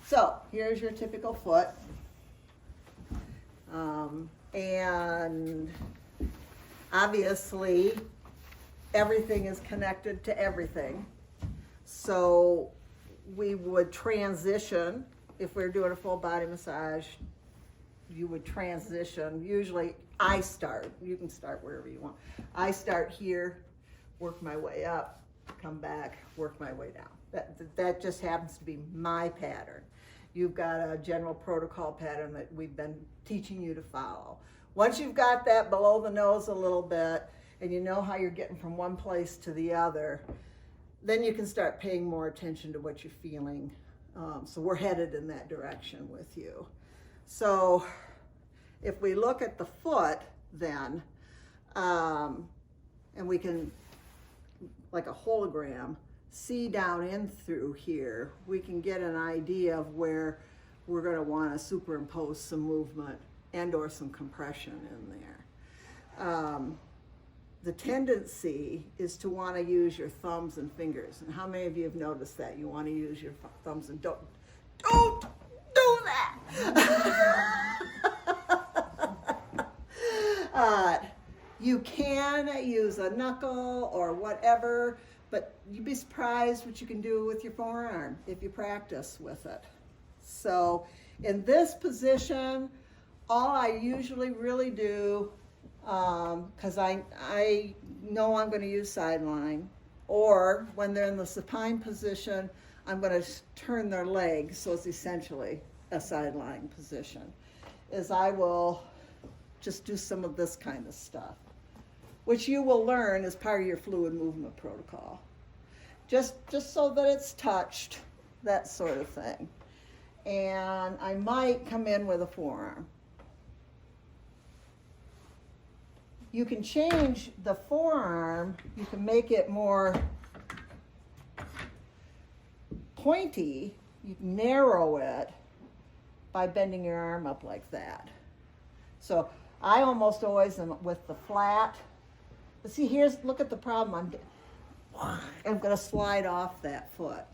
So here's your typical foot. And obviously everything is connected to everything. So we would transition, if we're doing a full body massage, you would transition. Usually I start, you can start wherever you want. I start here, work my way up, come back, work my way down. That just happens to be my pattern. You've got a general protocol pattern that we've been teaching you to follow. Once you've got that below the nose a little bit, and you know how you're getting from one place to the other, then you can start paying more attention to what you're feeling. So we're headed in that direction with you. So if we look at the foot then, and we can, like a hologram, see down in through here, we can get an idea of where we're going to want to superimpose some movement and or some compression in there. The tendency is to want to use your thumbs and fingers. And how many of you have noticed that? You want to use your thumbs and don't do that! You can use a knuckle or whatever, but you'd be surprised what you can do with your forearm if you practice with it. So in this position, all I usually really do, because I know I'm going to use sideline, or when they're in the supine position, I'm going to turn their legs, so it's essentially a sideline position, is I will just do some of this kind of stuff, which you will learn as part of your fluid movement protocol. Just so that it's touched, that sort of thing. And I might come in with a forearm. You can change the forearm, you can make it more pointy, you can narrow it by bending your arm up like that. So I almost always am with the flat. But see, look at the problem. I'm going to slide off that foot.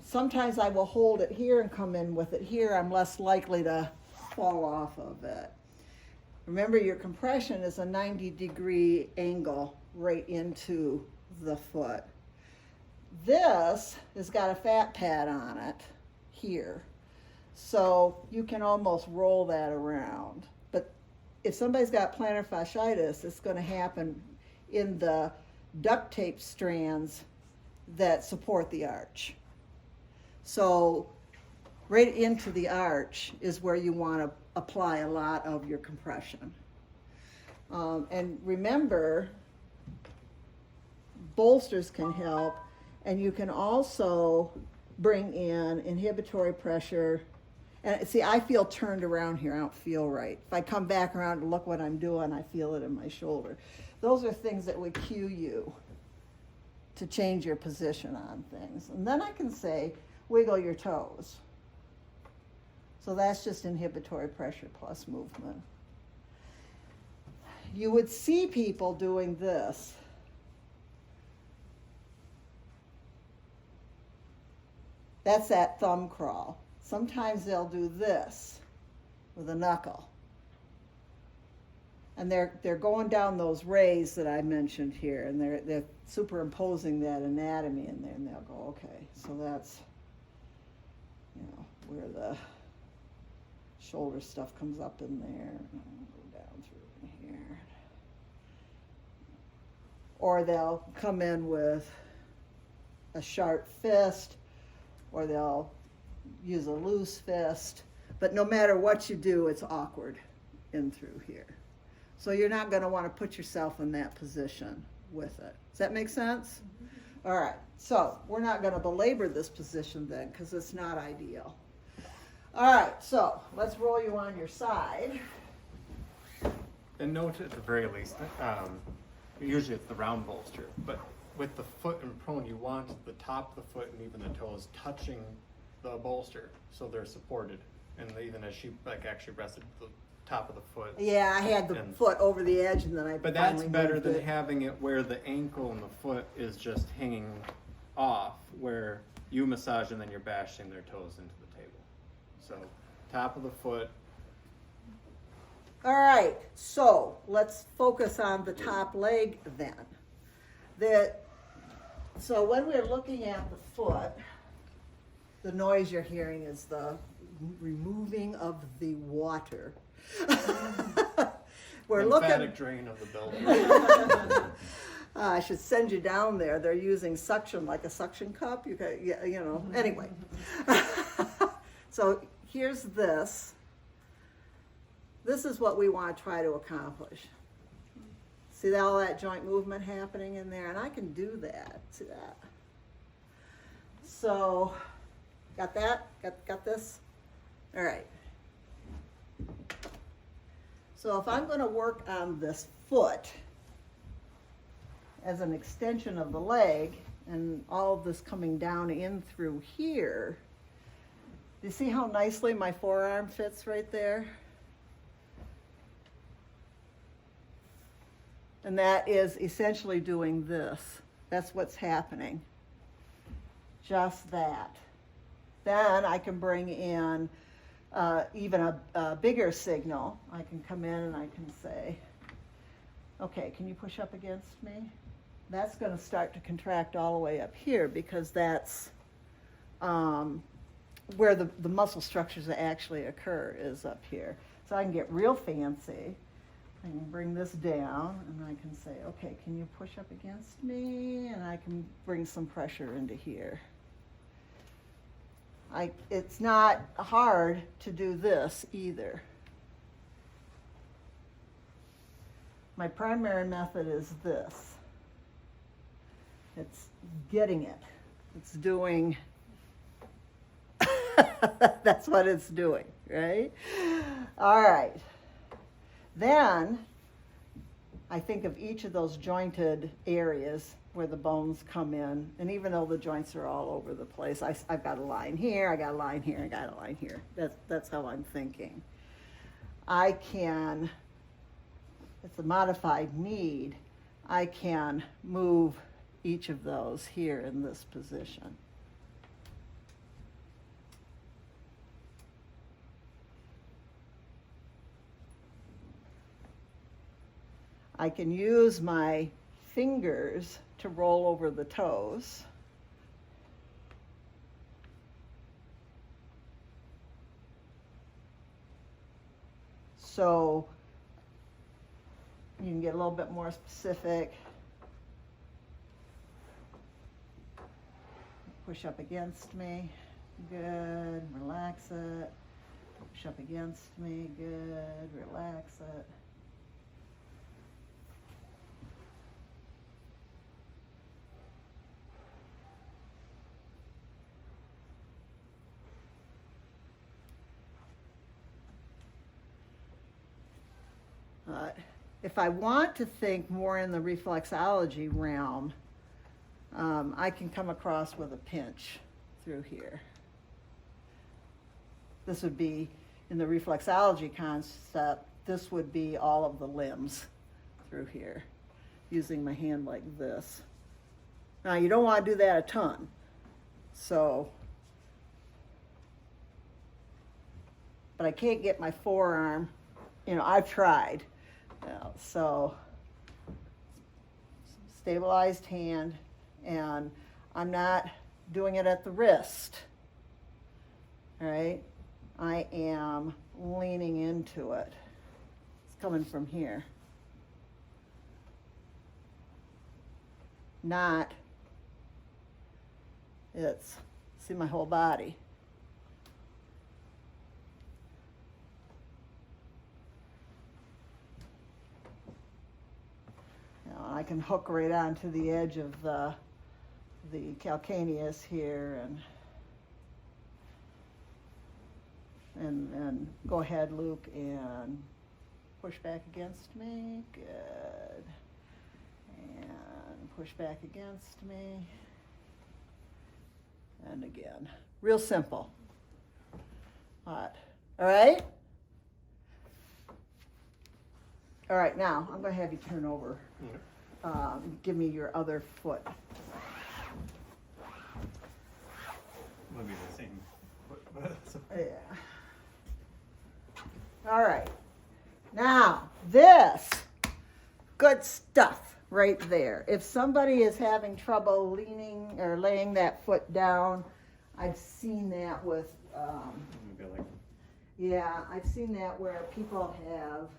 Sometimes I will hold it here and come in with it here. I'm less likely to fall off of it. Remember, your compression is a 90-degree angle right into the foot. This has got a fat pad on it here. So you can almost roll that around. But if somebody's got plantar fasciitis, it's going to happen in the duct tape strands that support the arch. So right into the arch is where you want to apply a lot of your compression. And remember, bolsters can help, and you can also bring in inhibitory pressure. And see, I feel turned around here. I don't feel right. If I come back around to look what I'm doing, I feel it in my shoulder. Those are things that would cue you to change your position on things. And then I can say, wiggle your toes. So that's just inhibitory pressure plus movement. You would see people doing this. That's that thumb crawl. Sometimes they'll do this with a knuckle. And they're going down those rays that I mentioned here, and they're superimposing that anatomy in there, and they'll go, okay, so that's, where the shoulder stuff comes up in there, and I'll go down through in here. Or they'll come in with a sharp fist, or they'll use a loose fist. But no matter what you do, it's awkward in through here. So you're not going to want to put yourself in that position with it. Does that make sense? Mm-hmm. All right, so we're not going to belabor this position then, because it's not ideal. All right, so let's roll you on your side. And note at the very least, usually it's the round bolster, but with the foot and prone, you want the top of the foot and even the toes touching the bolster, so they're supported. And even as she actually rested the top of the foot. Yeah, I had the foot over the edge, and then I. But that's better than having it where the ankle and the foot is just hanging off, where you massage and then you're bashing their toes into the table. So top of the foot. All right, so let's focus on the top leg then. So when we're looking at the foot, the noise you're hearing is the removing of the water. We're Lymphatic drain of the building. I should send you down there. They're using suction, like a suction cup. You can, yeah, you know. Anyway, so here's this. This is what we want to try to accomplish. See all that joint movement happening in there, and I can do that. See that? So, got that? Got this? All right. So if I'm going to work on this foot as an extension of the leg, and all of this coming down in through here, do you see how nicely my forearm fits right there? And that is essentially doing this. That's what's happening. Just that. Then I can bring in even a bigger signal. I can come in and I can say, okay, can you push up against me? That's going to start to contract all the way up here, because that's where the muscle structures actually occur, is up here. So I can get real fancy. I can bring this down and I can say, okay, can you push up against me? And I can bring some pressure into here. It's not hard to do this either. My primary method is this. It's getting it. It's doing, that's what it's doing, right? All right. Then I think of each of those jointed areas where the bones come in, and even though the joints are all over the place, I've got a line here, I got a line here, I got a line here. That's how I'm thinking. I can, it's a modified need, I can move each of those here in this position. I can use my fingers to roll over the toes. So you can get a little bit more specific. Push up against me. Good. Relax it. Push up against me. Good. Relax it. If I want to think more in the reflexology realm, I can come across with a pinch through here. This would be, in the reflexology concept, this would be all of the limbs through here, using my hand like this. Now, you don't want to do that a ton. So, but I can't get my forearm, I've tried. So, stabilized hand, and I'm not doing it at the wrist, all right? I am leaning into it. It's coming from here. See my whole body. I can hook right onto the edge of the calcaneus here and go ahead, Luke, and push back against me. Good. And push back against me. And again. Real simple. All right? All right, now I'm going to have you turn over. Give me your other foot. would be the same. Yeah. All right. Now, this, good stuff right there. If somebody is having trouble leaning or laying that foot down, I've seen that with, yeah, I've seen that where people have,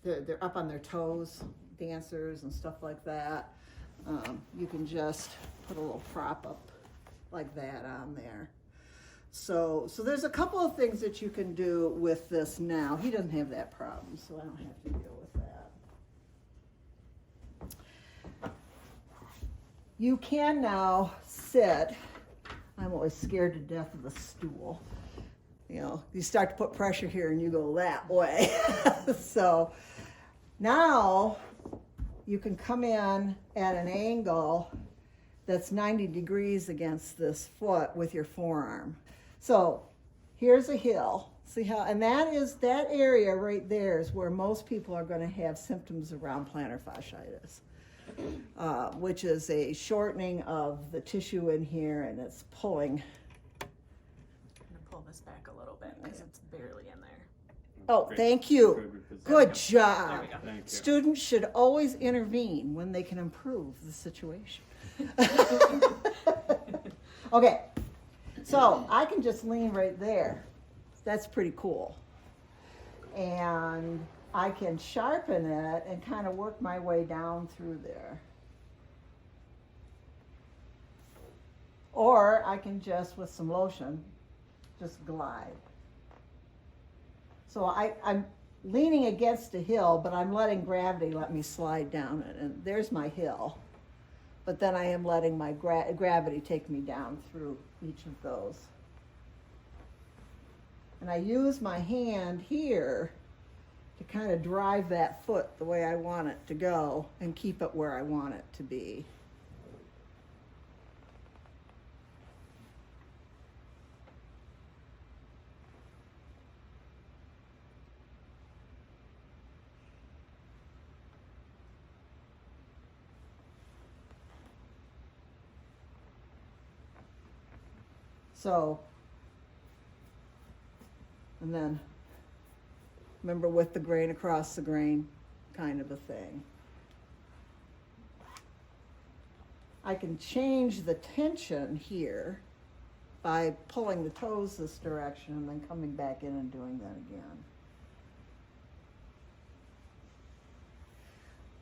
they're up on their toes, dancers and stuff like that. You can just put a little prop up like that on there. So there's a couple of things that you can do with this now. He doesn't have that problem, so I don't have to deal with that. You can now sit. I'm always scared to death of the stool. You know, you start to put pressure here and you go that way. So now you can come in at an angle that's 90 degrees against this foot with your forearm. So here's a hill. See how, and that area right there is where most people are going to have symptoms around plantar fasciitis, which is a shortening of the tissue in here, and it's pulling. I'm gonna pull this back a little bit because it's barely in there. Oh, Great. thank you. Good job. There we go. Thank you. Students should always intervene when they can improve the situation. Okay, so I can just lean right there. That's pretty cool. And I can sharpen it and kind of work my way down through there. Or I can just, with some lotion, just glide. So I'm leaning against a hill, but I'm letting gravity let me slide down it. And there's my hill. But then I am letting my gravity take me down through each of those. And I use my hand here to kind of drive that foot the way I want it to go and keep it where I want it to be. So, and then remember with the grain across the grain kind of a thing. I can change the tension here by pulling the toes this direction and then coming back in and doing that again.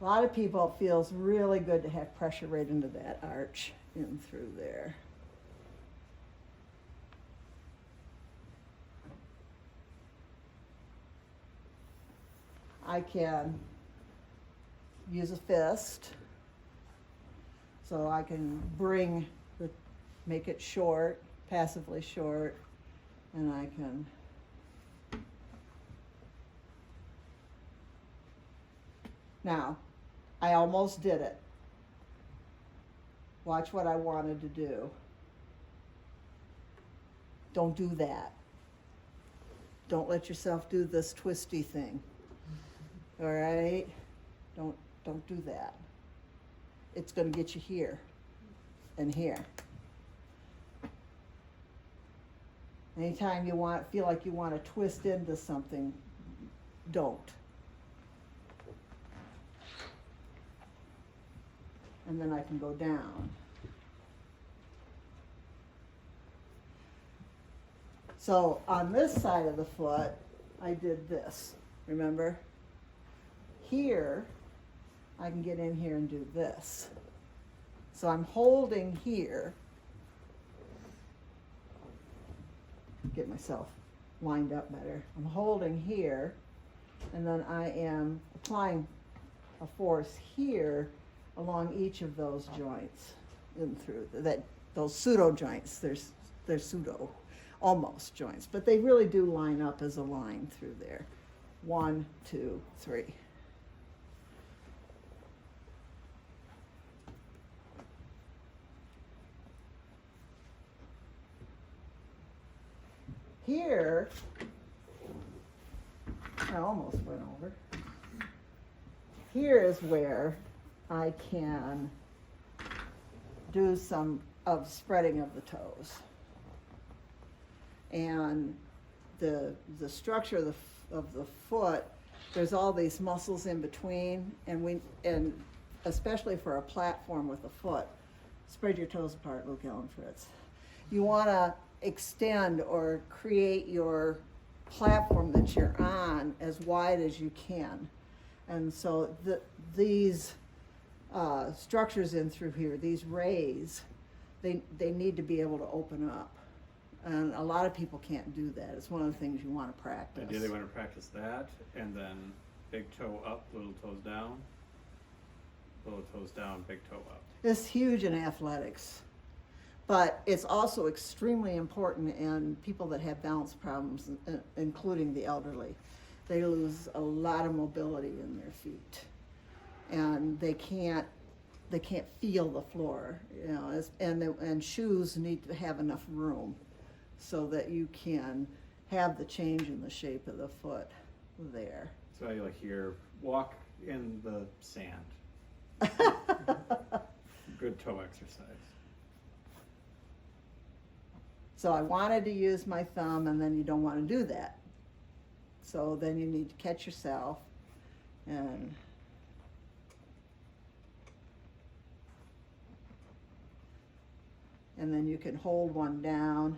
A lot of people, it feels really good to have pressure right into that arch in through there. I can use a fist, so I can make it short, passively short, and I can now, I almost did it. Watch what I wanted to do. Don't do that. Don't let yourself do this twisty thing. All right? Don't do that. It's going to get you here and here. Anytime you feel like you want to twist into something, don't. And then I can go down. So on this side of the foot, I did this, remember? Here, I can get in here and do this. So I'm holding here, get myself lined up better. I'm holding here, and then I am applying a force here along each of those joints in through those pseudo joints. They're pseudo, almost joints, but they really do line up as a line through there. 1, 2, 3. Here, I almost went over. Here is where I can do some of spreading of the toes. And the structure of the foot, there's all these muscles in between, and especially for a platform with a foot, spread your toes apart, Luke Ellen Fritz. You want to extend or create your platform that you're on as wide as you can. And so these structures in through here, these rays, they need to be able to open up. And a lot of people can't do that. It's one of the things you want to practice. Ideally, want to practice that, and then big toe up, little toes down, big toe up. It's huge in athletics, but it's also extremely important in people that have balance problems, including the elderly. They lose a lot of mobility in their feet, and they can't feel the floor, you know. And shoes need to have enough room so that you can have the change in the shape of the foot there. So you like here, walk in the sand. Good toe exercise. So I wanted to use my thumb, and then you don't want to do that. So then you need to catch yourself and then you can hold one down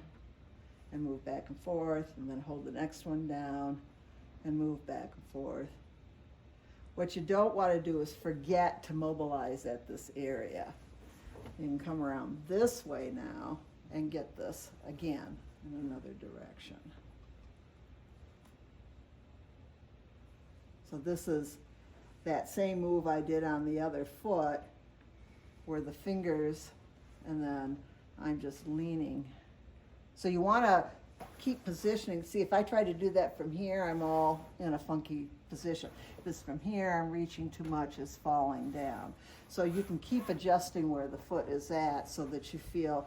and move back and forth, and then hold the next one down and move back and forth. What you don't want to do is forget to mobilize at this area. You can come around this way now and get this again in another direction. So this is that same move I did on the other foot, where the fingers, and then I'm just leaning. So you want to keep positioning. See, if I try to do that from here, I'm all in a funky position. If it's from here, I'm reaching too much, it's falling down. So you can keep adjusting where the foot is at so that you feel,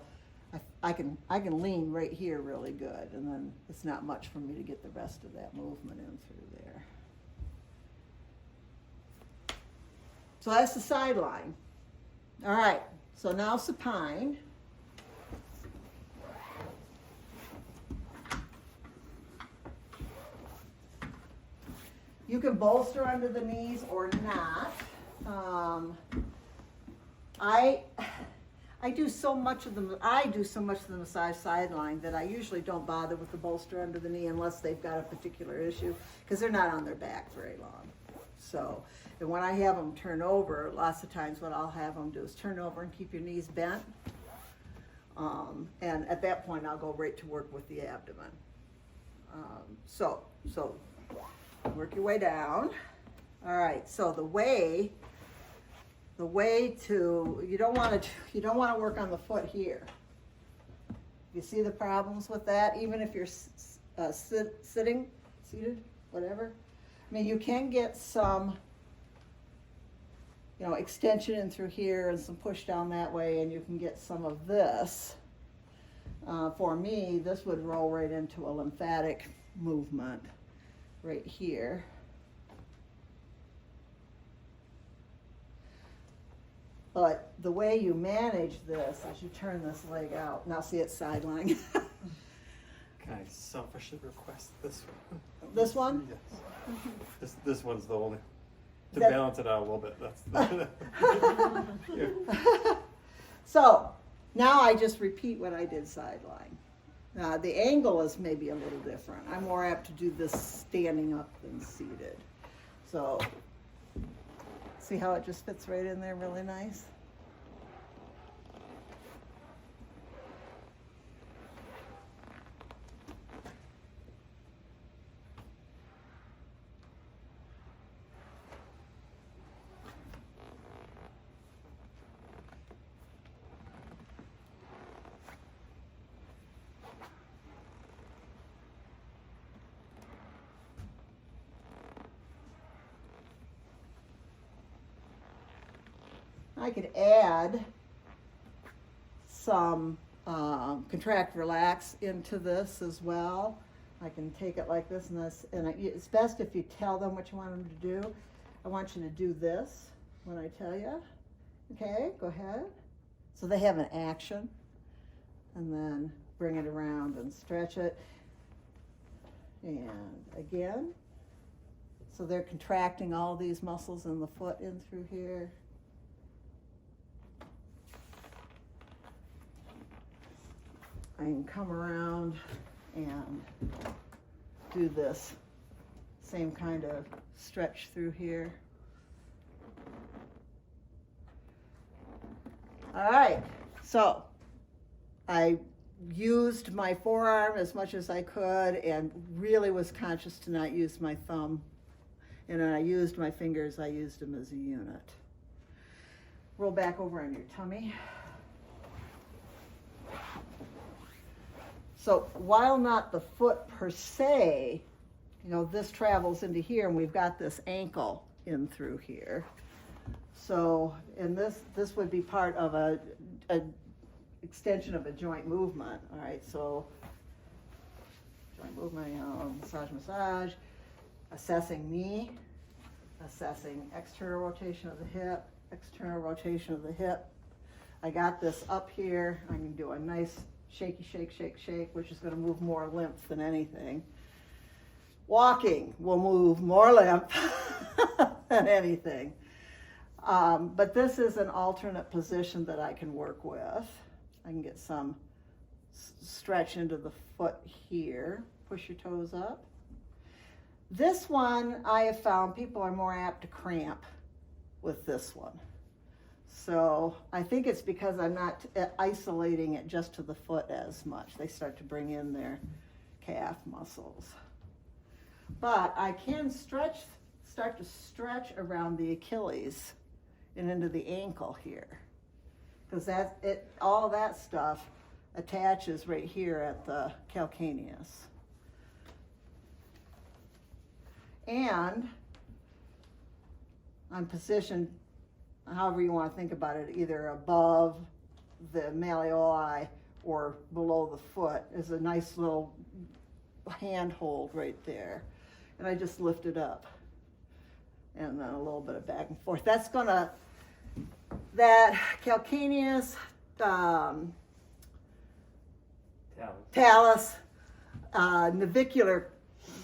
I can lean right here really good, and then it's not much for me to get the rest of that movement in through there. So that's the sideline. All right, so now supine. You can bolster under the knees or not. I do so much of the massage sideline that I usually don't bother with the bolster under the knee unless they've got a particular issue, because they're not on their back very long. So, and when I have them turn over, lots of times what I'll have them do is turn over and keep your knees bent. And at that point, I'll go right to work with the abdomen. So work your way down. All right, so the way to, you don't want to work on the foot here. You see the problems with that? Even if you're seated, whatever. I mean, you can get some, extension in through here and some push down that way, and you can get some of this. For me, this would roll right into a lymphatic movement right here. But the way you manage this is you turn this leg out. Now see, it's sideline. Can I selfishly request this one? This one? Yes. This one's the only, to That- balance it out a little bit, yeah. So now I just repeat what I did sideline. The angle is maybe a little different. I'm more apt to do this standing up than seated. So see how it just fits right in there really nice? I could add some contract relax into this as well. I can take it like this and this, and it's best if you tell them what you want them to do. I want you to do this when I tell you. Okay, go ahead. So they have an action. and then bring it around and stretch it. And again. So they're contracting all these muscles in the foot in through here. I can come around and do this same kind of stretch through here. All right, so I used my forearm as much as I could and really was conscious to not use my thumb. And when I used my fingers, I used them as a unit. Roll back over on your tummy. So while not the foot per se, you know, this travels into here and we've got this ankle in through here. So, and this would be part of a extension of a joint movement. All right, so joint movement, you know, massage, assessing knee, assessing external rotation of the hip, external rotation of the hip. I got this up here. I can do a nice shaky shake, shake, shake, which is going to move more lymph than anything. Walking will move more lymph than anything. But this is an alternate position that I can work with. I can get some stretch into the foot here. Push your toes up. This one, I have found people are more apt to cramp with this one. So I think it's because I'm not isolating it just to the foot as much. They start to bring in their calf muscles. But I can start to stretch around the Achilles and into the ankle here. Because all that stuff attaches right here at the calcaneus. And I'm positioned, however you want to think about it, either above the malleoli or below the foot is a nice little handhold right there. And I just lift it up. And then a little bit of back and forth. That's gonna, that calcaneus, talus, navicular,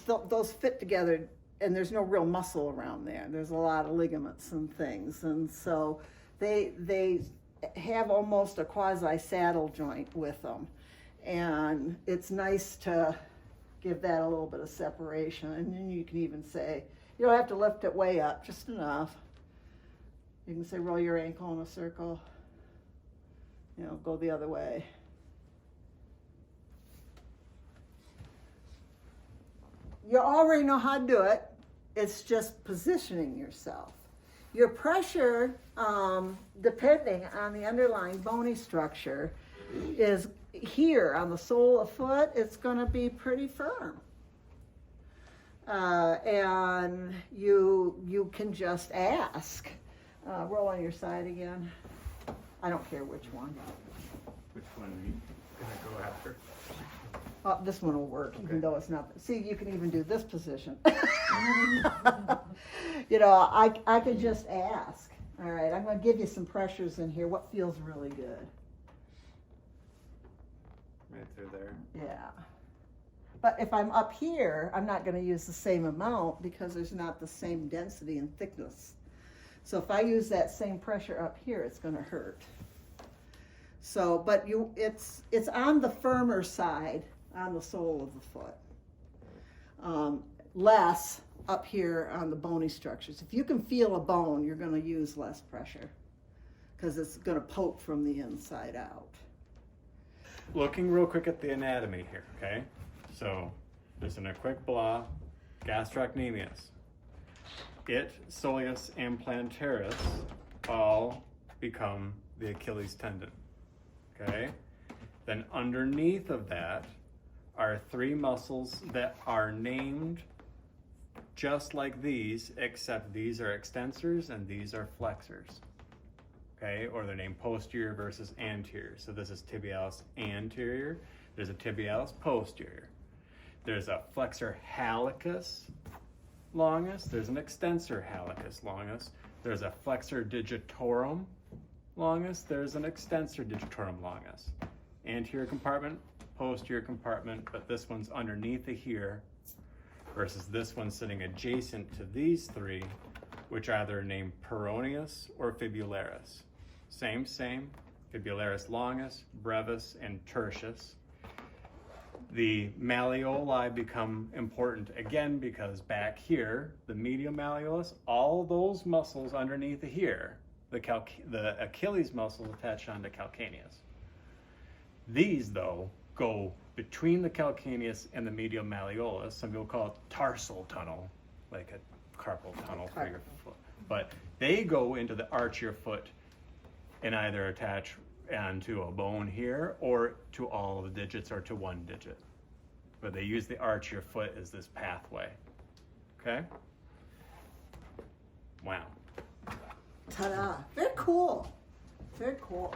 those fit together. And there's no real muscle around there. There's a lot of ligaments and things. And so they have almost a quasi-saddle joint with them. And it's nice to give that a little bit of separation. And then you can even say, you don't have to lift it way up, just enough. You can say, roll your ankle in a circle. You know, go the other way. You already know how to do it. It's just positioning yourself. Your pressure, depending on the underlying bony structure, is here on the sole of foot. It's going to be pretty firm. And you can just ask. Roll on your side again. I don't care which one. Which one are you gonna go after? This one will work, even though it's not. See, you can even do this position. You know, I could just ask. All right, I'm going to give you some pressures in here. What feels really good? Right through there. Yeah. But if I'm up here, I'm not going to use the same amount because there's not the same density and thickness. So if I use that same pressure up here, it's going to hurt. So, but it's on the firmer side, on the sole of the foot. Less up here on the bony structures. If you can feel a bone, you're going to use less pressure because it's going to poke from the inside out. Looking real quick at the anatomy here, okay? So there's an equibla, gastrocnemius. Soleus, and plantaris all become the Achilles tendon, okay? Then underneath of that are three muscles that are named just like these, except these are extensors and these are flexors, okay? Or they're named posterior versus anterior. So this is tibialis anterior, there's a tibialis posterior. There's a flexor hallucis longus, there's an extensor hallucis longus, there's a flexor digitorum longus, there's an extensor digitorum longus. anterior compartment, posterior compartment, but this one's underneath of here versus this one sitting adjacent to these three, which are either named peroneus or fibularis. Same, fibularis longus, brevis, and tertius. The malleoli become important again because back here, the medial malleolus, all those muscles underneath of here, the Achilles muscles attached onto calcaneus. These, though, go between the calcaneus and the medial malleolus. Some people call it tarsal tunnel, like a carpal tunnel for your foot. But they go into the arch of your foot and either attach onto a bone here or to all of the digits or to one digit. But they use the arch of your foot as this pathway. Okay? Wow. Ta-da! Very cool. Very cool.